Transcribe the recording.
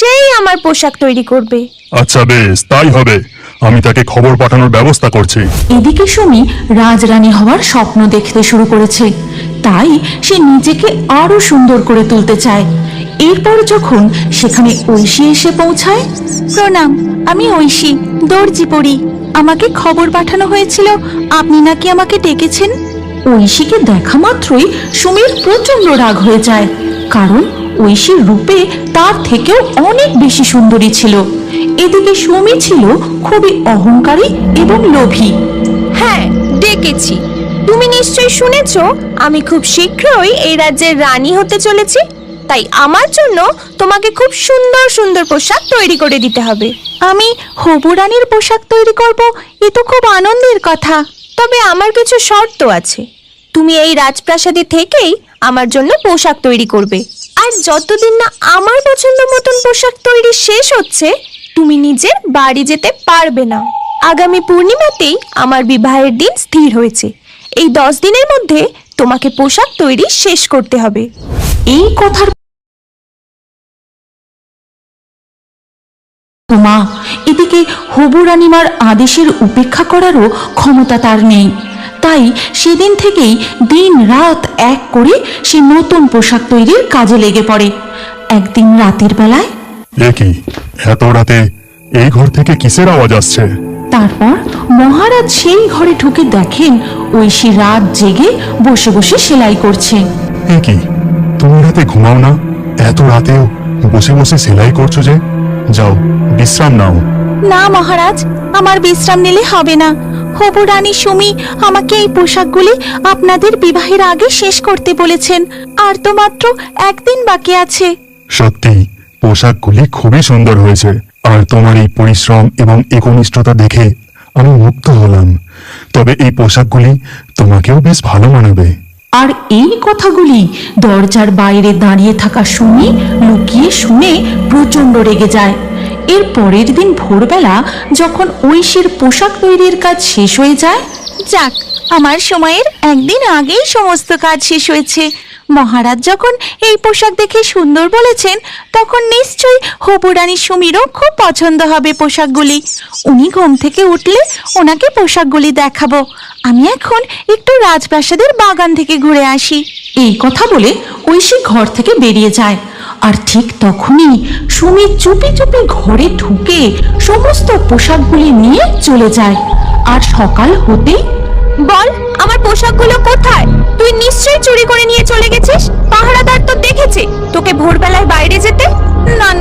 সেই আমার পোশাক তৈরি করবে। আচ্ছা বেশ, তাই হবে। আমি তাকে খবর পাঠানোর ব্যবস্থা করছি। এদিকে সুমি রাজরানী হওয়ার স্বপ্ন দেখতে শুরু করেছে, তাই সে নিজেকে আরো সুন্দর করে তুলতে চায়। এরপর যখন সেখানে ঐশী এসে পৌঁছায়। প্রণাম, আমি ঐশী, দর্জি পড়ি। আমাকে খবর পাঠানো হয়েছিল আপনি নাকি আমাকে ডেকেছেন। ঐশীকে দেখা মাত্রই সুমির প্রচন্ড রাগ হয়ে যায়, কারণ ঐশীর রূপে তার থেকেও অনেক বেশি সুন্দরী ছিল। এদিকে সুমি ছিল খুবই অহংকারী এবং লোভী। হ্যাঁ, ডেকেছি। তুমি নিশ্চয়ই শুনেছ আমি খুব শীঘ্রই এই রাজ্যের রানী হতে চলেছি, তাই আমার জন্য তোমাকে খুব সুন্দর সুন্দর পোশাক তৈরি করে দিতে হবে। আমি হবু রানীর পোশাক তৈরি করব, এ তো খুব আনন্দের কথা। তবে আমার কিছু শর্ত আছে। তুমি এই রাজপ্রাসাদে থেকেই আমার জন্য পোশাক তৈরি করবে, আর যতদিন না আমার পছন্দ মতন পোশাক তৈরি শেষ হচ্ছে তুমি নিজের বাড়ি যেতে পারবে না। আগামী পূর্ণিমাতেই আমার বিবাহের দিন স্থির হয়েছে। এই 10 দিনের মধ্যে তোমাকে পোশাক তৈরি শেষ করতে হবে। এই কথার মা এদিকে হবু রানীমার আদেশের উপেক্ষা করারও ক্ষমতা তার নেই, তাই সেদিন থেকেই দিন রাত এক করে সে নতুন পোশাক তৈরির কাজে লেগে পড়ে। একদিন রাতের বেলায় এ কি, এত রাতে এই ঘর থেকে কিসের আওয়াজ আসছে? তারপর মহারাজ সেই ঘরে ঢুকে দেখেন ঐশী রাত জেগে বসে বসে সেলাই করছে। এ কি, তুমি রাতে ঘুমাও না? এত রাতেও বসে বসে সেলাই করছো যে? যাও, বিশ্রাম নাও। না মহারাজ, আমার বিশ্রাম নিলে হবে না। হবু রানী সুমি আমাকে এই পোশাকগুলি আপনাদের বিবাহের আগে শেষ করতে বলেছেন, আর তো মাত্র একদিন বাকি আছে। সত্যি পোশাকগুলি খুবই সুন্দর হয়েছে, আর তোমার এই পরিশ্রম এবং একনিষ্ঠতা দেখে আমি মুগ্ধ হলাম। তবে এই পোশাকগুলি তোমাকেও বেশ ভালো মানাবে। আর এই কথাগুলি দরজার বাইরে দাঁড়িয়ে থাকা সুমি লুকিয়ে শুনে প্রচন্ড রেগে যায়। এর পরের দিন ভোরবেলা যখন ঐশীর পোশাক তৈরির কাজ শেষ হয়ে যায়, যাক, আমার সময়ের একদিন আগেই সমস্ত কাজ শেষ হয়েছে। মহারাজ যখন এই পোশাক দেখে সুন্দর বলেছেন, তখন নিশ্চয়ই হবু রানী সুমিরও খুব পছন্দ হবে পোশাকগুলি। উনি ঘুম থেকে উঠলে ওনাকে পোশাকগুলি দেখাবো। আমি এখন একটু রাজপ্রাসাদের বাগান থেকে ঘুরে আসি। এই কথা বলে ঐশী ঘর থেকে বেরিয়ে যায়, আর ঠিক তখনই সুমি চুপি চুপি ঘরে ঢুকে সমস্ত পোশাকগুলি নিয়ে চলে যায়। আর সকাল হতেই বল, আমার পোশাকগুলো কোথায়? তুই নিশ্চয়ই চুরি করে নিয়ে চলে গেছিস। পাহারাদার তো দেখেছে তোকে ভোরবেলায় বাইরে যেতে। না না